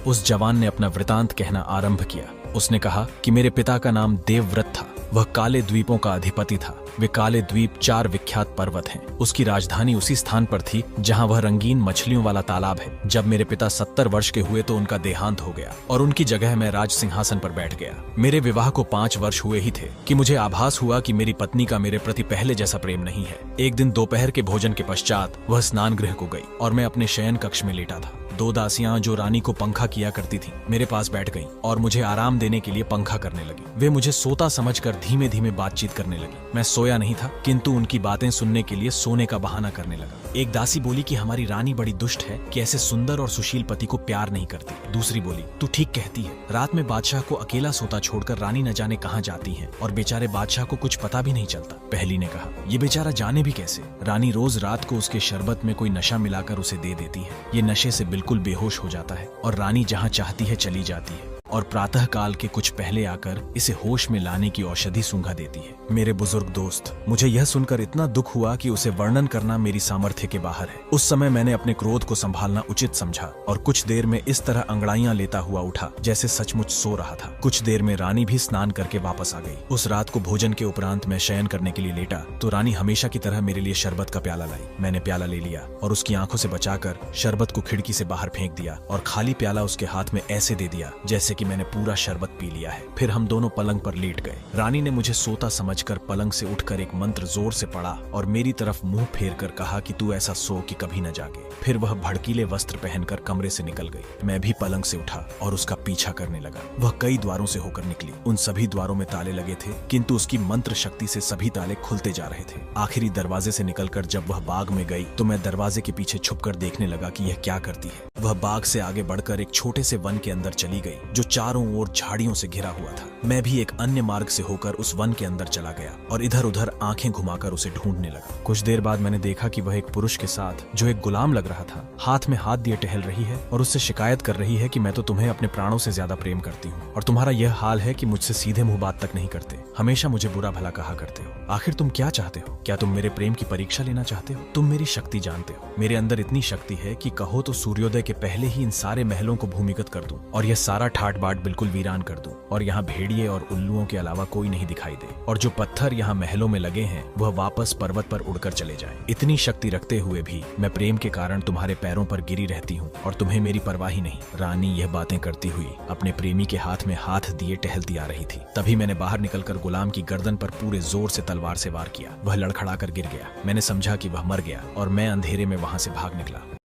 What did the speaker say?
उस जवान ने अपना वृतांत कहना आरंभ किया। उसने कहा कि मेरे पिता का नाम देवव्रत था। वह काले द्वीपों का अधिपति था। वे काले द्वीप 4 विख्यात पर्वत हैं। उसकी राजधानी उसी स्थान पर थी जहां वह रंगीन मछलियों वाला तालाब है। जब मेरे पिता 70 वर्ष के हुए तो उनका देहांत हो गया और उनकी जगह मैं राज सिंहासन पर बैठ गया। मेरे विवाह को 5 वर्ष हुए ही थे कि मुझे आभास हुआ कि मेरी पत्नी का मेरे प्रति पहले जैसा प्रेम नहीं है। एक दिन दोपहर के भोजन के पश्चात वह स्नान गृह को गई और मैं अपने शयन कक्ष में लेटा था। 2 दासियां जो रानी को पंखा किया करती थीं, मेरे पास बैठ गईं और मुझे आराम देने के लिए पंखा करने लगी। वे मुझे सोता समझकर धीमे धीमे बातचीत करने लगी। मैं सोया नहीं था, किंतु उनकी बातें सुनने के लिए सोने का बहाना करने लगा। एक दासी बोली कि हमारी रानी बड़ी दुष्ट है कि ऐसे सुंदर और सुशील पति को प्यार नहीं करती। दूसरी बोली, तू ठीक कहती है। रात में बादशाह को अकेला सोता छोड़कर रानी न जाने कहाँ जाती है और बेचारे बादशाह को कुछ पता भी नहीं चलता। पहली ने कहा, ये बेचारा जाने भी कैसे? रानी रोज रात को उसके शरबत में कोई नशा मिलाकर उसे दे देती है। ये नशे से बिल्कुल बेहोश हो जाता है और रानी जहाँ चाहती है चली जाती है और प्रातः काल के कुछ पहले आकर इसे होश में लाने की औषधि सूंघा देती है। मेरे बुजुर्ग दोस्त, मुझे यह सुनकर इतना दुख हुआ कि उसे वर्णन करना मेरी सामर्थ्य के बाहर है। उस समय मैंने अपने क्रोध को संभालना उचित समझा और कुछ देर में इस तरह अंगड़ाइयां लेता हुआ उठा जैसे सचमुच सो रहा था। कुछ देर में रानी भी स्नान करके वापस आ गई। उस रात को भोजन के उपरांत मैं शयन करने के लिए लेटा तो रानी हमेशा की तरह मेरे लिए शरबत का प्याला लाई। मैंने प्याला ले लिया और उसकी आंखों से बचाकर शरबत को खिड़की से बाहर फेंक दिया और खाली प्याला उसके हाथ में ऐसे दे दिया जैसे कि मैंने पूरा शरबत पी लिया है। फिर हम दोनों पलंग पर लेट गए। रानी ने मुझे सोता समझकर पलंग से उठकर एक मंत्र जोर से पढ़ा और मेरी तरफ मुंह फेर कर कहा कि तू ऐसा सो कि कभी न जागे। फिर वह भड़कीले वस्त्र पहनकर कमरे से निकल गई। मैं भी पलंग से उठा और उसका पीछा करने लगा। वह कई द्वारों से होकर निकली। उन सभी द्वारों में ताले लगे थे, किंतु उसकी मंत्र शक्ति से सभी ताले खुलते जा रहे थे। आखिरी दरवाजे से निकलकर जब वह बाग में गई तो मैं दरवाजे के पीछे छुपकर देखने लगा कि यह क्या करती है। वह बाग से आगे बढ़कर एक छोटे से वन के अंदर चली गई जो चारों ओर झाड़ियों से घिरा हुआ था। मैं भी एक अन्य मार्ग से होकर उस वन के अंदर चला गया और इधर उधर आंखें घुमाकर उसे ढूंढने लगा। कुछ देर बाद मैंने देखा कि वह एक पुरुष के साथ, जो एक गुलाम लग रहा था, हाथ में हाथ दिए टहल रही है और उससे शिकायत कर रही है कि मैं तो तुम्हें अपने प्राणों से ज्यादा प्रेम करती हूँ और तुम्हारा यह हाल है कि मुझसे सीधे मुंह बात तक नहीं करते, हमेशा मुझे बुरा भला कहा करते हो। आखिर तुम क्या चाहते हो? क्या तुम मेरे प्रेम की परीक्षा लेना चाहते हो? तुम मेरी शक्ति जानते हो। मेरे अंदर इतनी शक्ति है कि कहो तो सूर्योदय के पहले ही इन सारे महलों को भूमिगत कर दूं और यह सारा ठाट बाट बिल्कुल वीरान कर दूं और यहाँ भेड़िए और उल्लुओं के अलावा कोई नहीं दिखाई दे और जो पत्थर यहाँ महलों में लगे हैं वह वापस पर्वत पर उड़कर चले जाएं। इतनी शक्ति रखते हुए भी मैं प्रेम के कारण तुम्हारे पैरों पर गिरी रहती हूँ और तुम्हें मेरी परवाह ही नहीं। रानी यह बातें करती हुई अपने प्रेमी के हाथ में हाथ दिए टहलती आ रही थी। तभी मैंने बाहर निकलकर गुलाम की गर्दन पर पूरे जोर से तलवार से वार किया। वह लड़खड़ाकर गिर गया। मैंने समझा कि वह मर गया और मैं अंधेरे में वहां से भाग निकला।